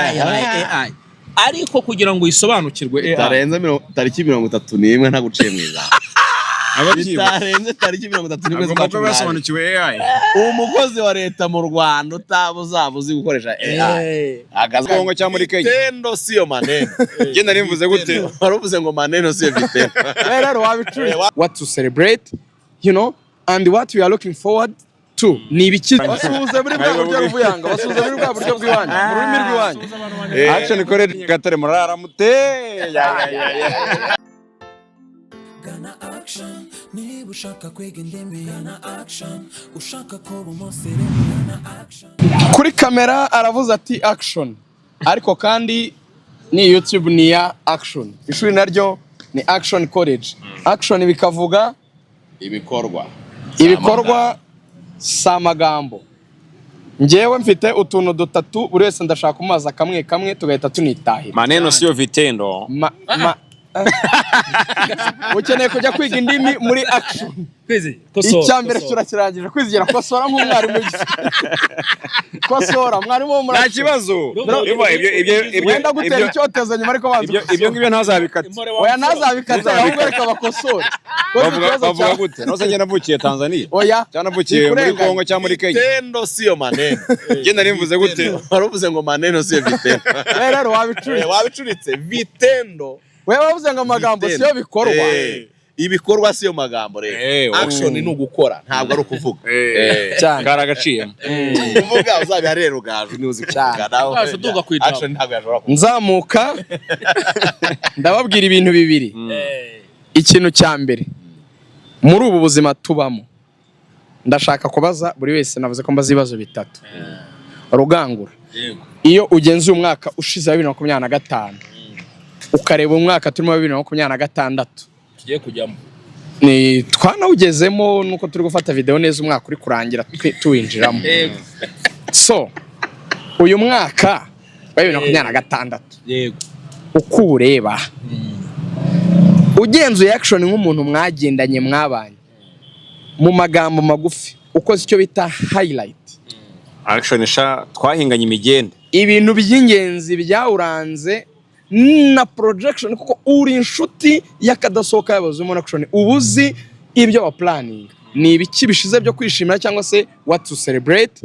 AI ariko kugira ngo isobanukirwe AI tarenze tariki 31 nta guciye mwiza bitarenze tariki 31 z'ukwezi basobanukiwe AI umukozi wa leta mu Rwanda utabuzabuzi gukoresha AI agazongo cya muri Kenya Vitendo siyo maneno je nari mvuze gute waruvuze ngo maneno siyo Vitendo rero wabicuri what to celebrate you know and what we are looking forward to ni ibiki basuhuza muri bwa buryo ruvuyanga basuhuza muri bwa buryo bw'iwanyu mu rurimi rw'iwanyu action correct gatare murara mute Gana action niba ushaka kwiga indimi Gana action ushaka ko umusere Gana action kuri kamera aravuze ati action ariko kandi ni YouTube ni ya action ishuri naryo ni Action College action bikavuga ibikorwa samagambo ngewe mfite utuntu dutatu buri wese ndashaka kumaza kamwe kamwe tugahita tunitahira maneno sio vitendo ukeneye kujya kwiga indimi muri action icyambere turakirangije kwizigira kosora nk'umwarimu kosora mwarimu wo muri nta kibazo wenda gutera icyotezo nyuma ariko banza ibyo ngibyo ntazabikata oya ntazabikata ahubwo reka bakosora bavuga gute nose njye navukiye Tanzania oya cyanavukiye muri Kongo cyangwa muri Kenya Vitendo siyo maneno je nari mvuze gute waruvuze ngo maneno siyo Vitendo rero wabicuritse Vitendo wewe wavuze ngo amagambo siyo bikorwa ibikorwa siyo magambo rero action ni ugukora ntabwo ari ukuvuga cyane karagaciye kuvuga uzabiharera ugaju niuzi kuvuga nawe action ntabwo yashobora nzamuka ndababwira ibintu bibiri ikintu cya mbere muri ubu buzima tubamo ndashaka kubaza buri wese navuze ko mbaza ibibazo bitatu rugangura iyo ugenzuye umwaka ushize 2025 ukareba umwaka turimo 2026 tugiye kujyamo ni twanawugezemo nuko turi gufata video neza umwaka uri kurangira tuwinjiramo so uyu mwaka wa 2026 yego uko ureba ugenzuye action nk'umuntu mwagendanye mwabanye mu magambo magufi ukoze icyo bita highlight action sha twahinganye imigende ibintu by'ingenzi byawuranze na projection kuko uri inshuti yakadasohoka yabaze mu action ubuzi ibyo wa planning ni ibiki bishize byo kwishimira cyangwa se what to celebrate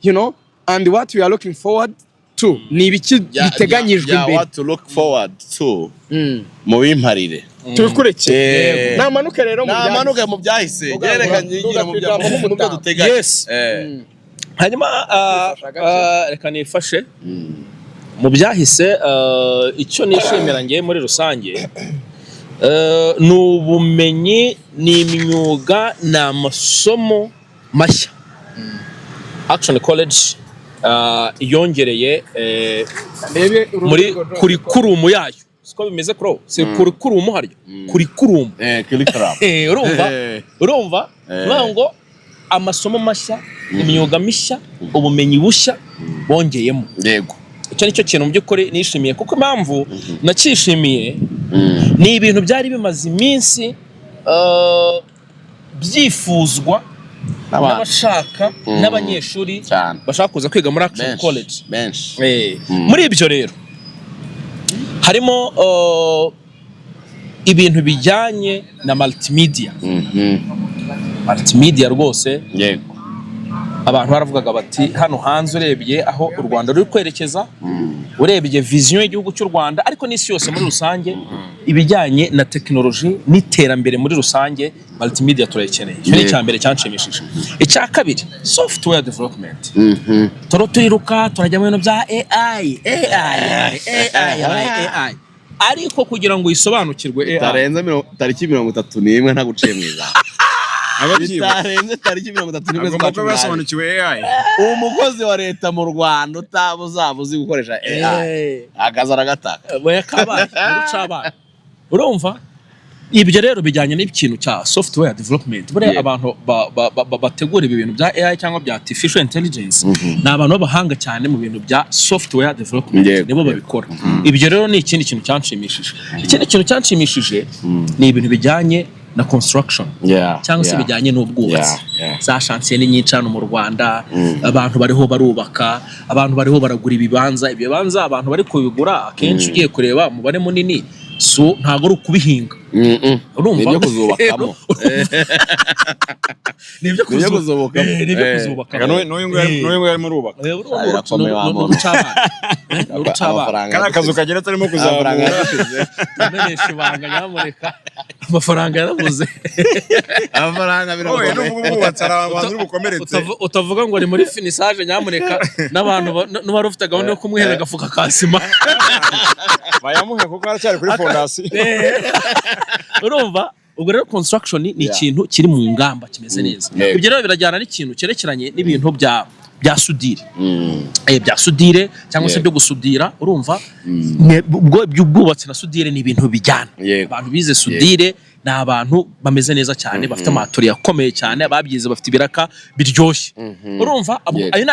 you know and what we are looking forward to ni ibiki biteganyijwe imbere what to look forward to mu bimparire tubikurikire namanuke rero mu byahise gerekanye ngira mu byo duteganya yes hanyuma reka nifashe mu byahise icyo nishimira ngiye muri rusange ni ubumenyi ni imyuga ni amasomo mashya Action College yongereye muri kurikurumu yayo siko bimeze kuro si kurikurumu haryo kurikurumu urumva ngo amasomo mashya imyuga mishya ubumenyi bushya bongeyemo yego icyo nicyo kintu mu by'ukuri nishimiye kuko impamvu nakishimiye ni ibintu byari bimaze iminsi byifuzwa n'abashaka n'abanyeshuri bashaka kuza kwiga muri Action College muri ibyo rero harimo ibintu bijyanye na multimedia rwose yego abantu baravugaga bati hano hanze urebye aho u Rwanda ruri kwerekeza urebye vision y'igihugu cy'u Rwanda ariko n'isi yose muri rusange ibijyanye na technology n'iterambere muri rusange multimedia turayikeneye icyo ni cyambere cyanshimishije icya kabiri software development turiruka turajya mu bintu bya AI ariko kugira ngo isobanukirwe AI tarenze tariki 31 nta guciye mwiza bitarenze tariki 31 z'ukwezi basobanukiwe AI umukozi wa leta mu Rwanda utabuzabuzi gukoresha AI agazara gataka kabaye urucabana urumva ibyo rero bijyanye n'ikintu cya software development bure abantu bategura ibi bintu bya AI cyangwa bya artificial intelligence ni abantu b'abahanga cyane mu bintu bya software development nibo babikora ibyo rero ni ikindi kintu cyanshimishije ikindi kintu cyanshimishije ni ibintu bijyanye na construction cyangwa se bijyanye n'ubwubatsi. Za chantier ni nyinshi hano mu Rwanda, abantu bariho barubaka, abantu bariho baragura ibibanza. Ibyo bibanza abantu bari kubigura akenshi ugiye kureba umubare munini so ntago ari ukubihinga. Urumva nibyo kuzubakamo. Nibyo kuzubakamo. N'uyu nguyu arimo arubaka. Kana akazu kagera tarimo kuzamura. Amenyesha ibanga nyamuneka. Amafaranga yarabuze. Amafaranga Oye n'ubwubatsi abantu bukomeretse. Utavuga ngo ari muri finissage nyamuneka n'abantu n'ubari ufite gahunda yo kumuhera agafuka ka sima. Bayamuhe kuko aracyari kuri fondation. Urumva ubwo rero construction ni ikintu kiri mu ngamba kimeze neza. Ibyo rero birajyana n'ikintu cyerekeranye n'ibintu bya sudire. Bya sudire cyangwa se byo gusudira. Urumva ubwo by'ubwubatsi na sudire ni ibintu bijyana. Abantu bize sudire ni abantu bameze neza cyane, bafite amatori yakomeye cyane, ababyize bafite ibiraka biryoshye. Urumva ayo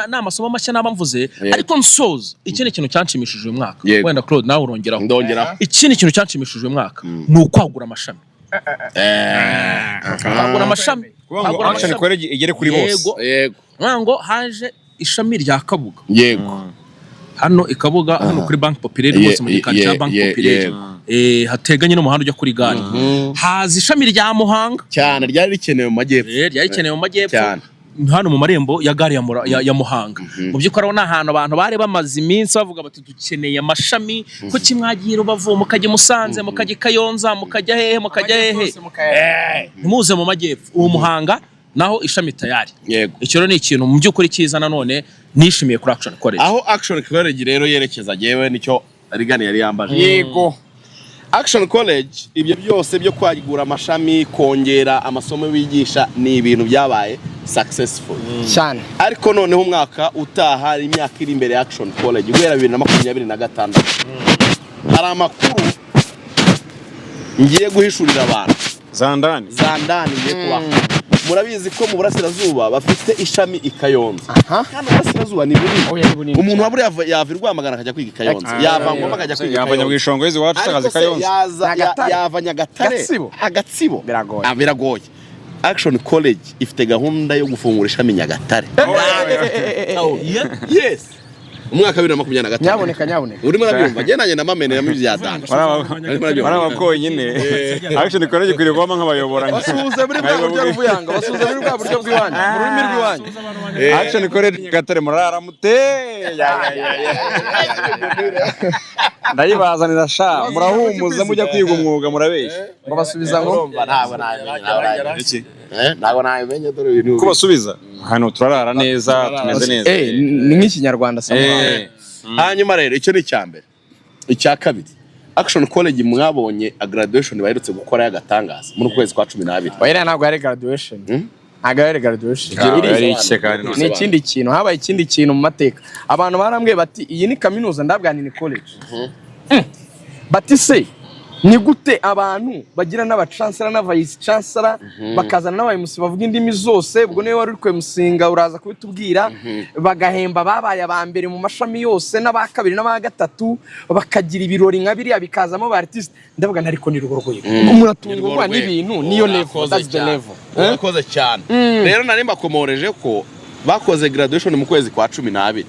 na amasomo mashya nabamvuze, ariko nsoza iki ni ikintu cyanshimishije uyu mwaka. Wenda Claude nawe urongeraho. Iki ni ikintu cyanshimishije uyu mwaka ni ukwagura amashami. Kwagura amashami. Kwagura Action College igere kuri bose. Yego. Ngo haje ishami rya Kabuga. Yego. Hano ikabuga hano kuri Bank Populaire rwose mu gikari cya Bank Populaire. Hateganye n'umuhanda ujya kuri gare. Haza ishami rya Muhanga cyane ryari rikenewe mu majyepfo. Ryari rikenewe mu majyepfo. Hano mu marembo ya gare ya Muhanga. Mu by'ukuri na ahantu abantu bari bamaze iminsi bavuga bati dukeneye amashami ko kimwagiye Rubavu mukajya Musanze mukajya Kayonza mukajya hehe. Ntimuze mu majyepfo. Uwo Muhanga naho ishami tayari. Icyo rero ni ikintu mu by'ukuri cyiza nanone nishimiye kuri Action College. Aho Action College rero yerekeza jewe nicyo Rigani yari yambaje. Yego. Action College ibyo byose byo kwagura amashami kongera amasomo bigisha ni ibintu byabaye successful cyane. Ariko noneho umwaka utaha imyaka iri imbere ya Action College guhera 2026 hari amakuru ngiye guhishurira abantu. Zandani ngiye kubaha. Murabizi ko mu burasirazuba bafite ishami i Kayonza. Kandi burasirazuba ni bunini. Umuntu waburi yavirwa magana akajya kwiga Kayonza. Yavangoma akajya kwiga Kayonza. Yavanya bwishongo izi wacu takazi Kayonza. Yavanya Gatare. Agatsibo. Biragoye. Action College ifite gahunda yo gufungura ishami Nyagatare. Yes. Umwaka 2025. Nyaboneka. Urimo nabyumva. Genanye na mamenera mu byadanje. Barabako nyine. Action College kwirigoma nk'abayobora. Basuhuza muri bwa buryo ruvuyanga, basuhuza muri bwa buryo bw'iwanyu, mu rurimi rw'iwanyu. Action College Nyagatare murara mute. Ndayibazanira sha murahumuza mujya kwiga umwuga murabesha. Ngo basubiza ngo ntabwo nabimenye dore ibintu. Ko basubiza hano turarara neza tumeze neza. Ni nk'ikinyarwanda samwe. Hanyuma rero icyo ni cyambere. Icya kabiri Action College mwabonye graduation baherutse gukora y'agatangaza muri kwezi kwa 12. Bayira ntabwo yari graduation. Ntabwo yari graduation. Yari iksekane. Ni ikindi kintu, habaye ikindi kintu mu mateka. Abantu barambwiye bati iyi ni kaminuza ndabwani ni college. Bati se ni gute abantu bagira n'abachancellor na vice chancellor bakazana n'abayimusi bavuga indimi zose ubwo niwe wari uri kwemusinga uraza kubitubwira bagahemba babaye abambere mu mashami yose n'abakabiri n'abagatatu bakagira ibirori nka biriya bikazamo ba artist ndavuga ntariko ni rugo rwego umuratungwa n'ibintu niyo level that's the level bakoze cyane rero nari mbakomoreje ko bakoze graduation mu kwezi kwa 12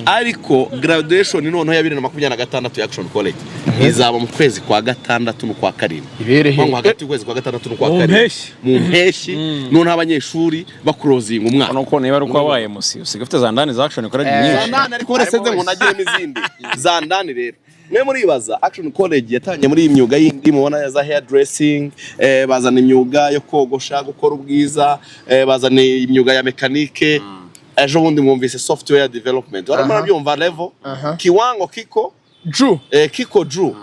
ariko graduation noneho ya 2026 ya Action College izaba mu kwezi kwa gatandatu no kwa karindwi iberehe hagati y'ukwezi kwa gatandatu no kwa karindwi mu mpeshi none abanyeshuri bakurozinga umwana nuko niba ari uko wabaye musi usiga ufite zandani za Action College nyinshi zandani ariko uraseze ngo nagire n'izindi zandani rero mwe muribaza Action College yatangiye muri imyuga yindi mubona za hair dressing bazana imyuga yo kogosha gukora ubwiza bazana imyuga ya mekanike ejo bundi mwumvise software development waramara byumva level kiwango kiko Drew Kiko Drew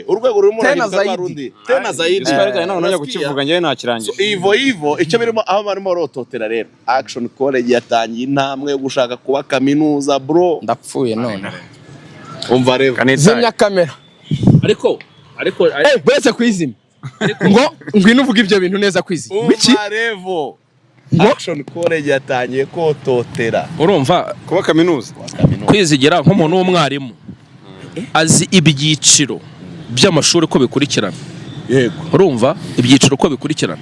urwego rurimo n'abarundi tena zaidi Sparita naho najya kukivuga ngiye nakirangiye ivo icyo birimo aho barimo rototera rero Action College yatangiye intambwe yo gushaka kuba kaminuza bro ndapfuye none umva rero zimya kamera ariko bwese kwizima ngo ngwino uvuga ibyo bintu neza kwizima biki revo Action College yatangiye kototera urumva kuba kaminuza kwizigira nk'umuntu w'umwarimu azi ibyiciro by'amashuri ko bikurikirana yego urumva ibyiciro uko bikurikirana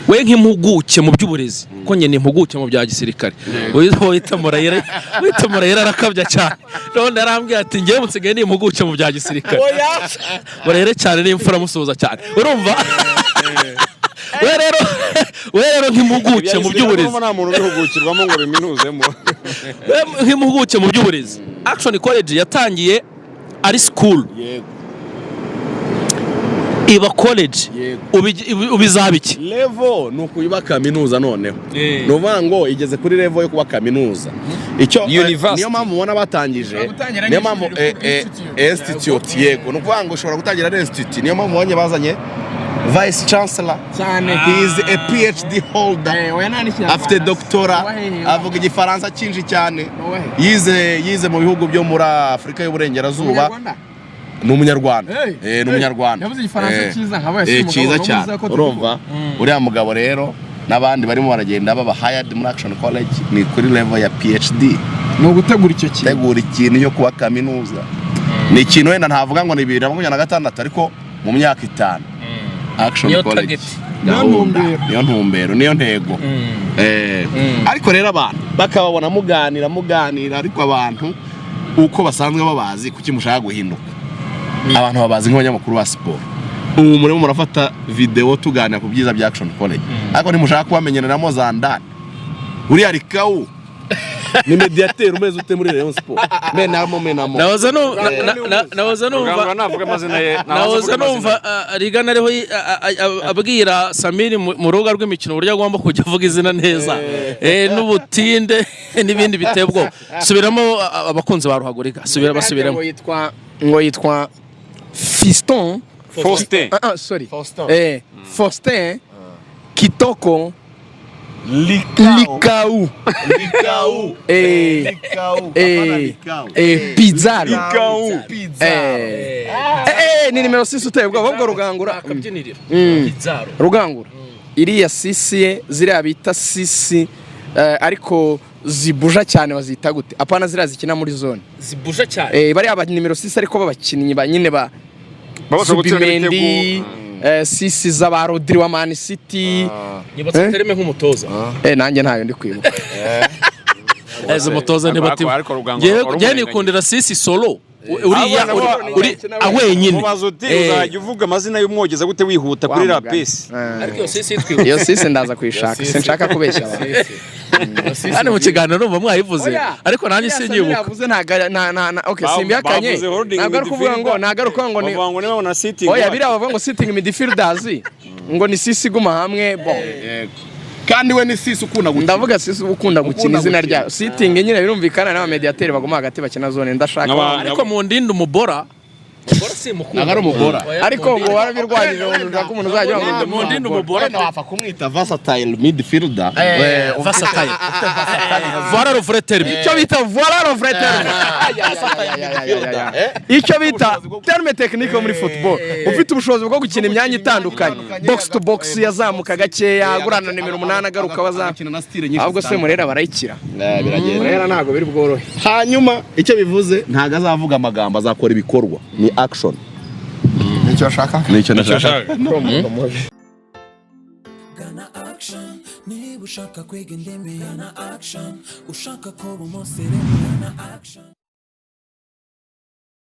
we nk'impuguke mu by'uburezi ko nyine impuguke mu bya gisirikare wita Murayira arakabya cyane none arambwira ati ngewe nsigaye ni impuguke mu bya gisirikare Murayira cyane n'imfura musuhuza cyane urumva we rero nk'impuguke mu by'uburezi nta muntu ubihugukirwamo ngo biminuzemo nk'impuguke mu by'uburezi Action College yatangiye ari school yego iba college ubizaba iki level ni ukuyiba kaminuza noneho ni ukuvuga ngo igeze kuri level yo kuba kaminuza icyo niyo mpamvu mubona batangije niyo mpamvu institute yego ni ukuvuga ngo ushobora gutangira ari institute niyo mpamvu mubonye bazanye vice chancellor cyane he is a PhD holder afite doctora avuga igifaransa cyinshi cyane yize mu bihugu byo muri Afurika y'Uburengerazuba ni umunyarwanda ni umunyarwanda yavuze igifaransa cyiza nkabaye cyiza cyane urumva uriya mugabo rero n'abandi barimo baragenda baba hired muri Action College ni kuri level ya PhD ni ugutegura icyo kintu tegura ikintu yo kuba kaminuza ni ikintu wenda ntavuga ngo ni 2026 ariko mu myaka 5 Action College niyo ntumbero niyo ntego ariko rero abantu bakababona muganira ariko abantu uko basanzwe babazi kuki mushaka guhinduka abantu babazi nk'abanyamakuru ba siporo ubu murimo murafata video tuganira ku byiza bya Action College ariko ntimushaka kubamenyeramo za ndani uriya Rikau ni mediateur umeze ute muri Rayon Sport menamo nahoza numva navuga amazina ye nahoza numva Rigana ariho abwira Samiri mu rubuga rw'imikino uburyo agomba kujya avuga izina neza n'ubutinde n'ibindi bitebwo subiramo abakunzi ba Ruhagurika basubiramo ngo yitwa Fiston Faustin sorry Faustin Kitoko Likau Pizarro ni nimero 6 utebwa ahubwo Rugangura akabyinirira Pizarro Rugangura iriya sisi ziriya bita sisi ariko zibuja cyane bazita gute apana ziriya zikina muri zone zibuja cyane bari aba nimero 6 ariko babakinnyi nyine ba Subimendi sisi za Rodri wa Man City nibatse tereme nk'umutoza nanjye ntayo ndi kwibuka ezo mutoza ntibatiwe ngiye nikundira sisi solo uriya wenyine mubazo uti uzajya uvuga amazina y'umwogeza gute wihuta kuri rapesi ariko sisi twibuka iyo sisi ndaza kwishaka sinshaka kubeshya abantu hano mu kiganiro numva mwayivuze ariko nanjye sinyibuka yavuze okay simbihakanye nagaruka ngo ni bavuga ngo na sitting oya biriya bavuga ngo sitting midfielders ngo ni sisi guma hamwe kandi we ni sisi ukunda gukina ndavuga sisi ukunda gukina izina rya sitting nyine birumvikana n'aba mediateur baguma hagati bakina zone ndashaka ariko mu ndinde umubora si mukuru nagara umubora ariko ngo warabirwanyije umuntu ko umuntu uzajya ngo mu ndinde umubora wapfa kumwita versatile midfielder versatile voilà le vrai terme icyo bita voilà le vrai terme icyo bita terme technique muri football ufite ubushobozi bwo gukina imyanya itandukanye box to box yazamuka gakeya agurana nimero 8 agaruka bazakina na style nyinshi ahubwo se murera barayikira biragenda rero ntago biri bworohe hanyuma icyo bivuze ntago azavuga amagambo azakora ibikorwa ni action nicyo ashaka nicyo nashaka Gana Action niba ushaka kwiga indimi Gana Action ushaka kuba umusirimu Gana Action